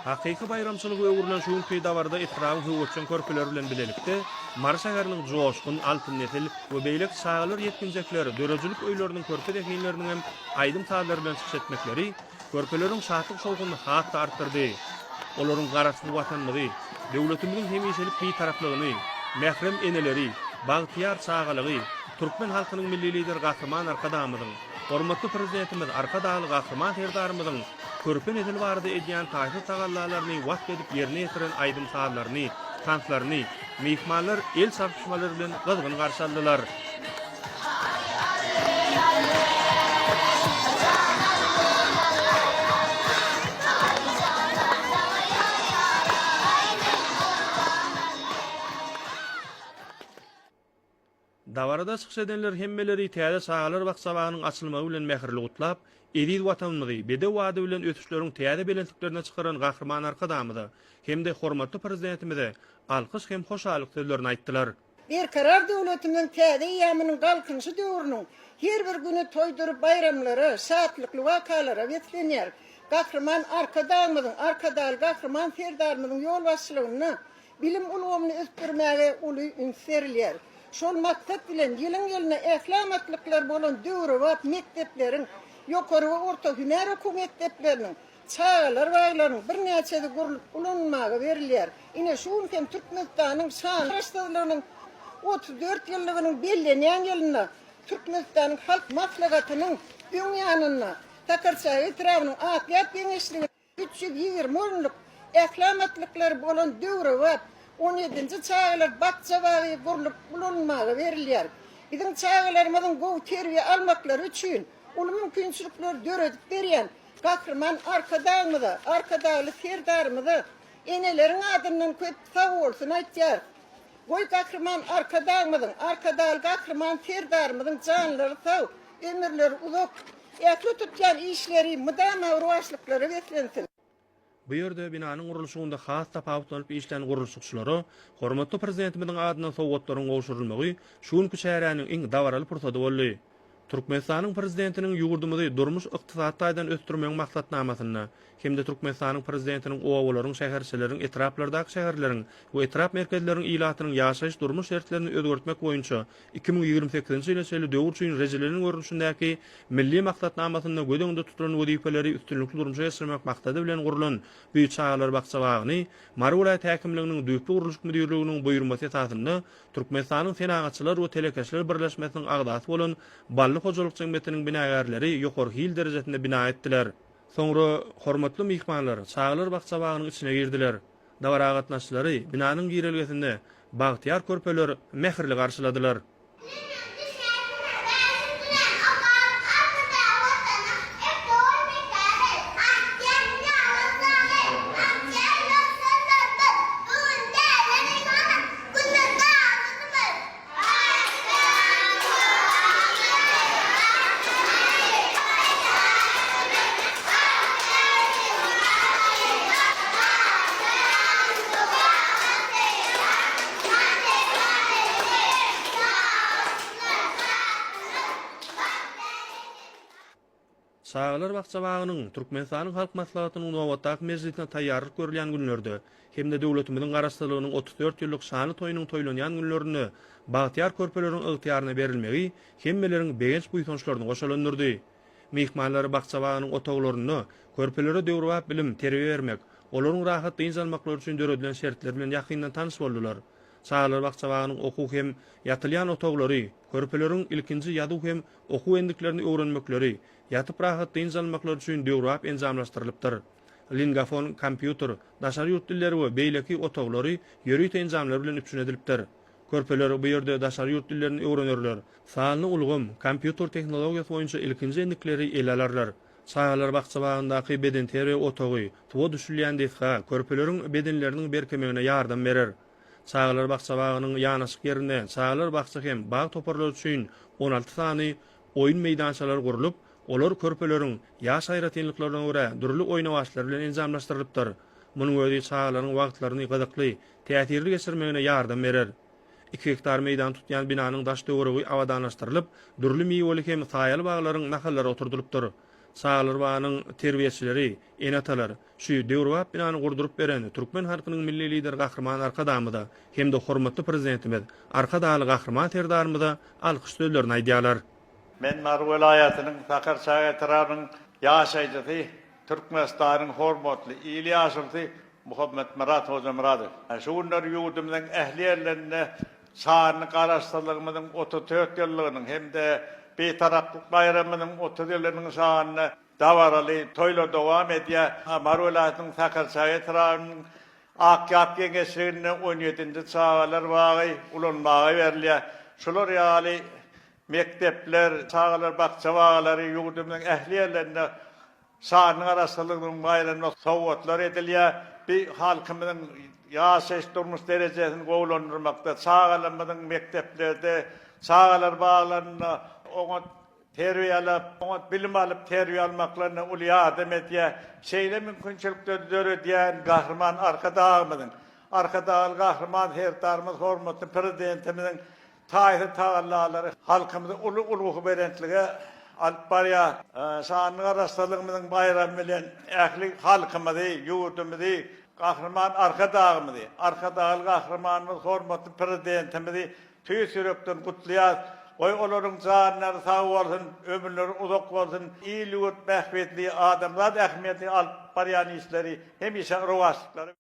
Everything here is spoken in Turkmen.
Hakyky bayramçylygy öwrülen şu günki dawarda itiram höwetçen körpeler bilen bilelikde Mara şäheriniň joşkun altyn netil we beýlek çağlar ýetginjekleri dörejilik öýleriniň körpe dehinleriniň hem aýdym taýlary bilen çykyş etmekleri körpeleriň şatlyk şowguny hatda artdyrdy. Olaryň garaşly watanlygy, döwletimiň hemişelik bir taraplygyny, mährem eneleri, bagtyar çağalygy, türkmen halkynyň milli lider Gahrman Arkadamyň, hormatly prezidentimiz Arkadaly Gahrman Herdarymyň körpen edil barada edýän taýsy tagallalaryny wagt edip ýerine ýetiren aýdym taýlaryny, kantlaryny, mehmanlar el sarpışmalary bilen gyzgyn garşy aldylar. Dawarada çykyş edenler hemmeleri täze çağalar wagt açylmagy bilen mähirli gutlap, edil watanlygy, bede wady bilen ötüşleriň täze belentliklerine çykaran Gahrman Arkadamyda hemde hormatly prezidentimize alkyş hem hoşalyk sözlerini aýtdylar. Bir karar döwletimiň täze ýamynyň galkynşy döwrüniň her bir güni toýdurup bayramlary, şatlykly wakalara wetlenýär. Gahrman Arkadamyň, Arkadaly Gahrman Herdarymyň ýol başçylygyny bilim ulgamyny ösdürmäge uly ünserilýär. Şol maksat bilen ýylyň-ýylyna ählamatlikler bolan döwre wagt mekdepleriň, ýokary we orta hüner hökümetleriniň çağalar waglaryň bir näçe gurulyp ulanmagy berilýär. Ine şuň hem Türkmenistanyň şan başçylarynyň 34 ýyllygynyň bellenýän ýylyna Türkmenistanyň halk maslahatynyň öň ýanyna takarça itiramynyň akyat beňeşligi 320 orunlyk ählamatlikler bolan döwre wagt 17-nji çağalar batça wagy gurulyp ulanmagy berilýär. Biziň çağalarymyzyň gowy terbiýe almaklary üçin ulu mümkinçilikler döredip berýän Gahrman Arkadamyda, Arkadaly Herdarymyda eneleriň adyndan köp sag bolsun aýtýar. Goý Gahrman Arkadamydyň, Arkadaly Gahrman Herdarymydyň janlary sag, ömürleri uzak, ýakly tutýan işleri, mydam awraşlyklary wetlensin. Bu ýerde binanyň gurulşygynda has tapawutlanıp işlän gurulşykçylary hormatly prezidentimiň adyna sowgatlaryň gowşurulmagy şu günki şäheriniň iň dawaraly pursaty boldy. Türkmenistanyň prezidentiniň ýurdumyzy durmuş ykdysat taýdan ösdürmeň maksatnamasyna hemde Türkmenistanyň prezidentiniň owalaryň, şäherçileriň, etraplardaky şäherleriň we etrap merkezleriň ilatynyň ýaşaýyş durmuş şertlerini özgertmek boýunça 2028-nji ýyla şeýle döwür üçin rejeleriň görünüşindäki milli maksatnamasyna gödeňde tutulan wezipeleri üstünlikli durmuşa ýetirmek maksady bilen gurulan büyük çağalar bakçawagyny Mara vilayat häkimliginiň düýpli gurulşyk müdürliginiň buýrmasy esasynda Türkmenistanyň senagatçylar we telekeşler birleşmesiniň agdasy bolan Bally hojalyk jemgyýetiniň binagarlary ýokary hil derejesinde bina etdiler. Soňra hormatly mehmanlar çağalar bakçawagynyň içine girdiler. Dawara gatnaşçylary binanyň girelgesinde bagtyar körpeler mähirli garşyladylar. Çağalar bakçawagynyň Türkmenistanyň halk maslahatynyň nowatdaky mejlisine taýýarlyk görülýän günlerde hemde döwletimiziň garaşdyrylygynyň 34 ýyllyk şany toýunyň toýlanýan günlerini bagtyar körpeleriň ygtyýaryna berilmegi hemmeleriň beýenç buýsançlaryny goşalandyrdy. Mehmanlar bakçawagynyň otoglaryny körpelere döwrewap bilim terbiýe bermek, olaryň rahat diň almaklary üçin döredilen şertler bilen ýakyndan tanış boldular. Çağalar bakçawagynyň okuw hem ýatylýan otoglary, körpeleriň ilkinji ýadu hem okuw endiklerini öwrenmekleri, yatyp rahat diň almaklary üçin döwrewap enjamlaşdyrylypdyr. Lingafon, kompýuter, daşary ýurt dilleri we beýleki otoglary ýöri enjamlary bilen üçin edilipdir. Körpeler bu ýerde daşary ýurt dillerini öwrenerler. Sanly ulgam, kompýuter tehnologiýasy boýunça ilkinji endikleri elerler. Çağalar bakçawagyndaky beden terbiýe otogy, tuwa düşülýän desha körpeleriň bedenleriniň berkemegine ýardam berer. Çağalar bakçawagynyň ýanaşyk ýerinde çağalar bakça hem bag toparlar üçin 16 sany oýun meýdançalary gurulyp, olar körpeleriň ýaş aýratynlyklaryna görä durly oýnawaçlar bilen enjamlaşdyrylypdyr. Munyň özi çağalaryň wagtlaryny gyzykly, täsirli geçirmegine ýardam berer. 2 hektar meýdan tutýan binanyň daş döwregi awadanlaşdyrylyp, durly meýwelik hem saýaly baglaryň nahallary oturdulypdyr. Sağlar banyň terbiýeçileri, enatalar şu döwrwap binany gurdurup beren türkmen halkynyň milli lider Gahrman Arkadamyda hemde hormatly prezidentimiz Arkadaly Gahrman Terdarmyda alkyş sözlerini aýdýarlar. Men Mar welaýatynyň Sakar Şaýatyragyň ýaşaýjysy, Türkmenistanyň hormatly Ilýasowsy Muhammed Murat Hozamradow. Şu günler ýurdumyň ähliýetlerine sanyny garaşdyrlygymyň 34 ýyllygynyň hemde betaraplyk bayramynyň 30 ýyllygynyň sanyny dawaraly toýlar dowam edýär. Mar welaýatynyň Sakar Şaýatyragyň Akyap Geňeşligine 17-nji çağalar bagy ulanmagy berilýär. Şular ýaly mektepler, çağalar, bakça bagalary ýurdumyň ähliýetlerine sanyny garaşdyrlygynyň bayramy sowgatlar edilýär. Bir halkymyzyň ýaşaýyş durmuş derejesini gowlandyrmakda, çağalarymyzyň mekteplerde, çağalar bagalaryna oňa terbiýelap, oňa bilim alyp terbiýe almaklaryna uly ýardam edýär. Şeýle mümkinçilikleri döredýän Gahrman Arkadaly Gahrman Terdarmyz hormatly prezidentimiziň taýyry taýlary halkymyzyň ulugy berentlige alyp barýar. Sanyny garaşdyrlygymyzyň bayramy bilen ähli halkymyzy, ýurdumyzy Gahrman Arkadaly Gahrmanymyz hormatly prezidentimizi tüýü sürepden gutlaýar. Olaryň janlary sag bolsun, ömürleri uzak bolsun, iýlik, bähbetli adamlar ähmiýetli alyp barýan işleri hemişe rowaşlyklary